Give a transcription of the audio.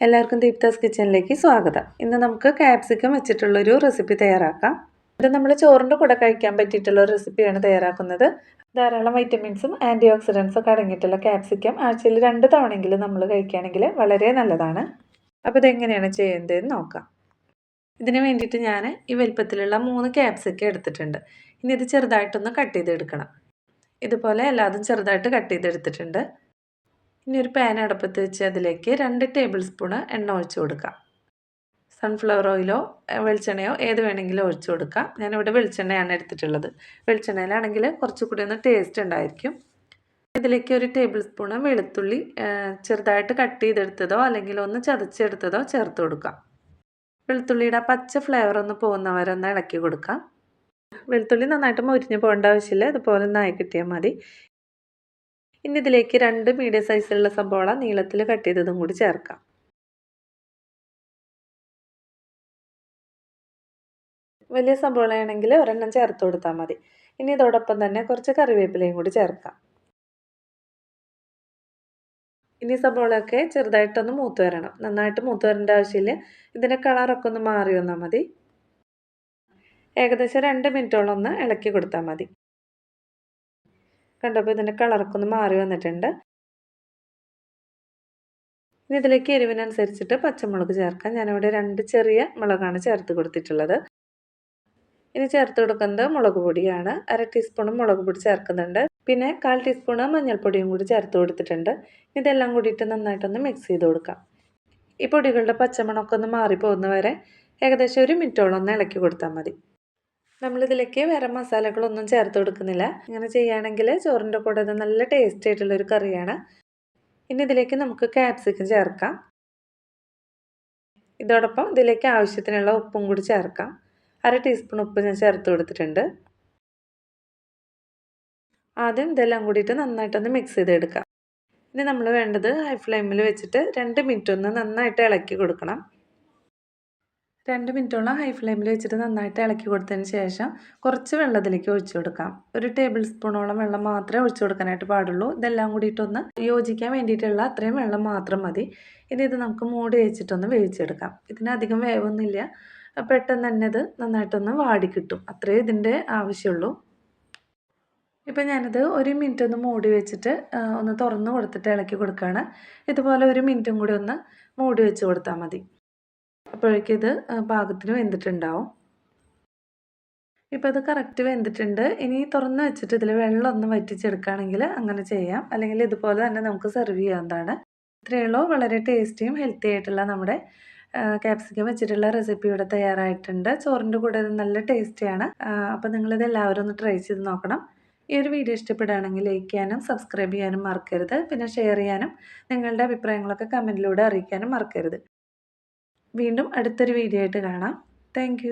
എല്ലാവർക്കും ദീപ്താസ് കിച്ചണിലേക്ക് സ്വാഗതം. ഇന്ന് നമുക്ക് ക്യാപ്സിക്കം വെച്ചിട്ടുള്ളൊരു റെസിപ്പി തയ്യാറാക്കാം. ഇത് നമ്മൾ ചോറിൻ്റെ കൂടെ കഴിക്കാൻ പറ്റിയിട്ടുള്ള ഒരു റെസിപ്പിയാണ് തയ്യാറാക്കുന്നത്. ധാരാളം വൈറ്റമിൻസും ആൻറ്റി ഓക്സിഡൻസും ഒക്കെ അടങ്ങിയിട്ടുള്ള ക്യാപ്സിക്കം ആഴ്ചയിൽ 2 തവണയെങ്കിലും നമ്മൾ കഴിക്കുകയാണെങ്കിൽ വളരെ നല്ലതാണ്. അപ്പോൾ ഇതെങ്ങനെയാണ് ചെയ്യേണ്ടതെന്ന് നോക്കാം. ഇതിന് വേണ്ടിയിട്ട് ഞാൻ ഈ വലിപ്പത്തിലുള്ള 3 ക്യാപ്സിക്കം എടുത്തിട്ടുണ്ട്. ഇനി ഇത് ചെറുതായിട്ടൊന്ന് കട്ട് ചെയ്തെടുക്കണം. ഇതുപോലെ എല്ലാതും ചെറുതായിട്ട് കട്ട് ചെയ്തെടുത്തിട്ടുണ്ട്. ഇനി ഒരു പാൻ അടുപ്പത്ത് വെച്ച് അതിലേക്ക് 2 ടേബിൾ സ്പൂൺ എണ്ണ ഒഴിച്ചു കൊടുക്കാം. സൺഫ്ലവർ ഓയിലോ വെളിച്ചെണ്ണയോ ഏത് വേണമെങ്കിലും ഒഴിച്ചു കൊടുക്കാം. ഞാനിവിടെ വെളിച്ചെണ്ണയാണ് എടുത്തിട്ടുള്ളത്. വെളിച്ചെണ്ണയിലാണെങ്കിൽ കുറച്ചുകൂടി ഒന്ന് ടേസ്റ്റ് ഉണ്ടായിരിക്കും. ഇതിലേക്ക് ഒരു ടേബിൾ സ്പൂൺ വെളുത്തുള്ളി ചെറുതായിട്ട് കട്ട് ചെയ്തെടുത്തതോ അല്ലെങ്കിൽ ഒന്ന് ചതച്ചെടുത്തതോ ചേർത്ത് കൊടുക്കാം. വെളുത്തുള്ളിയുടെ പച്ച ഫ്ലേവർ ഒന്ന് പോകുന്നവരെ ഒന്ന് ഇളക്കി കൊടുക്കാം. വെളുത്തുള്ളി നന്നായിട്ട് മൊരിഞ്ഞ് പോകേണ്ട ആവശ്യമില്ല, ഇതുപോലെ ഒന്നായി കിട്ടിയാൽ മതി. ഇനി ഇതിലേക്ക് 2 മീഡിയം സൈസിലുള്ള സബോള നീളത്തിൽ കട്ട് ചെയ്തതും കൂടി ചേർക്കാം. വലിയ സബോളയാണെങ്കിൽ ഒരെണ്ണം ചേർത്ത് കൊടുത്താൽ മതി. ഇനി ഇതോടൊപ്പം തന്നെ കുറച്ച് കറിവേപ്പിലയും കൂടി ചേർക്കാം. ഇനി സബോളയൊക്കെ ചെറുതായിട്ടൊന്ന് മൂത്ത് വരണം. നന്നായിട്ട് മൂത്ത് വരേണ്ട ആവശ്യമില്ല. ഇതിൻ്റെ കളറൊക്കെ ഒന്ന് മാറി വന്നാൽ മതി. ഏകദേശം 2 മിനിറ്റോളം ഒന്ന് ഇളക്കി കൊടുത്താൽ മതി. കണ്ടപ്പോൾ ഇതിൻ്റെ കളറൊക്കെ ഒന്ന് മാറി വന്നിട്ടുണ്ട്. ഇനി ഇതിലേക്ക് എരിവിനനുസരിച്ചിട്ട് പച്ചമുളക് ചേർക്കാം. ഞാനിവിടെ 2 ചെറിയ മുളകാണ് ചേർത്ത് കൊടുത്തിട്ടുള്ളത്. ഇനി ചേർത്ത് കൊടുക്കുന്നത് മുളക് പൊടിയാണ്. 1/2 ടീസ്പൂൺ മുളക് പൊടി ചേർക്കുന്നുണ്ട്. പിന്നെ 1/4 ടീസ്പൂൺ മഞ്ഞൾപ്പൊടിയും കൂടി ചേർത്ത് കൊടുത്തിട്ടുണ്ട്. ഇതെല്ലാം കൂടിയിട്ട് നന്നായിട്ടൊന്ന് മിക്സ് ചെയ്ത് കൊടുക്കാം. ഈ പൊടികളുടെ പച്ചമണമൊക്കെ ഒന്ന് മാറിപ്പോകുന്നവരെ ഏകദേശം 1 മിനിറ്റോളം ഒന്ന് ഇളക്കി കൊടുത്താൽ മതി. നമ്മളിതിലേക്ക് വേറെ മസാലകളൊന്നും ചേർത്ത് കൊടുക്കുന്നില്ല. ഇങ്ങനെ ചെയ്യുകയാണെങ്കിൽ ചോറിൻ്റെ കൂടെ ഇത് നല്ല ടേസ്റ്റ് ആയിട്ടുള്ളൊരു കറിയാണ്. ഇനി ഇതിലേക്ക് നമുക്ക് ക്യാപ്സിക്കം ചേർക്കാം. ഇതോടൊപ്പം ഇതിലേക്ക് ആവശ്യത്തിനുള്ള ഉപ്പും കൂടി ചേർക്കാം. 1/2 ടീസ്പൂൺ ഉപ്പ് ഞാൻ ചേർത്ത് കൊടുത്തിട്ടുണ്ട്. ആദ്യം ഇതെല്ലാം കൂടിയിട്ട് നന്നായിട്ടൊന്ന് മിക്സ് ചെയ്തെടുക്കാം. ഇനി നമ്മൾ വേണ്ടത് ഹൈ ഫ്ലെയിമിൽ വെച്ചിട്ട് 2 മിനിറ്റ് ഒന്ന് നന്നായിട്ട് ഇളക്കി കൊടുക്കണം. 2 മിനിറ്റോളം ഹൈ ഫ്ലെയിമിൽ വെച്ചിട്ട് നന്നായിട്ട് ഇളക്കി കൊടുത്തതിന് ശേഷം കുറച്ച് വെള്ളം ഇതിലേക്ക് ഒഴിച്ചു കൊടുക്കാം. 1 ടേബിൾ സ്പൂണോളം വെള്ളം മാത്രമേ ഒഴിച്ചു കൊടുക്കാനായിട്ട് പാടുള്ളൂ. ഇതെല്ലാം കൂടിയിട്ടൊന്ന് യോജിക്കാൻ വേണ്ടിയിട്ടുള്ള അത്രയും വെള്ളം മാത്രം മതി. ഇനി ഇത് നമുക്ക് മൂടി വെച്ചിട്ടൊന്ന് വേവിച്ചെടുക്കാം. ഇതിനധികം വേവൊന്നുമില്ല, പെട്ടെന്ന് തന്നെ ഇത് നന്നായിട്ടൊന്ന് വാടി കിട്ടും. അത്രേ ഇതിൻ്റെ ആവശ്യമുള്ളൂ. ഇപ്പം ഞാനിത് 1 മിനിറ്റ് ഒന്ന് മൂടി വെച്ചിട്ട് ഒന്ന് തുറന്ന് കൊടുത്തിട്ട് ഇളക്കി കൊടുക്കുകയാണ്. ഇതുപോലെ 1 മിനിറ്റും കൂടി ഒന്ന് മൂടി വെച്ച് കൊടുത്താൽ മതി. അപ്പോഴേക്കും ഇത് പാകത്തിന് വെന്തിട്ടുണ്ടാവും. ഇപ്പോൾ ഇത് കറക്റ്റ് വെന്തിട്ടുണ്ട്. ഇനി തുറന്ന് വെച്ചിട്ട് ഇതിൽ വെള്ളം ഒന്ന് വറ്റിച്ചെടുക്കുകയാണെങ്കിൽ അങ്ങനെ ചെയ്യാം. അല്ലെങ്കിൽ ഇതുപോലെ തന്നെ നമുക്ക് സെർവ് ചെയ്യാവുന്നതാണ്. ഇത്രയേ ഉള്ളൂ. വളരെ ടേസ്റ്റിയും ഹെൽത്തി ആയിട്ടുള്ള നമ്മുടെ ക്യാപ്സിക്കം വെച്ചിട്ടുള്ള റെസിപ്പി ഇവിടെ തയ്യാറായിട്ടുണ്ട്. ചോറിൻ്റെ കൂടെ ഇത് നല്ല ടേസ്റ്റിയാണ്. അപ്പോൾ നിങ്ങളിത് എല്ലാവരും ഒന്ന് ട്രൈ ചെയ്ത് നോക്കണം. ഈ ഒരു വീഡിയോ ഇഷ്ടപ്പെടുകയാണെങ്കിൽ ലൈക്ക് ചെയ്യാനും സബ്സ്ക്രൈബ് ചെയ്യാനും മറക്കരുത്. പിന്നെ ഷെയർ ചെയ്യാനും നിങ്ങളുടെ അഭിപ്രായങ്ങളൊക്കെ കമൻറ്റിലൂടെ അറിയിക്കാനും മറക്കരുത്. വീണ്ടും അടുത്തൊരു വീഡിയോ ആയിട്ട് കാണാം. താങ്ക്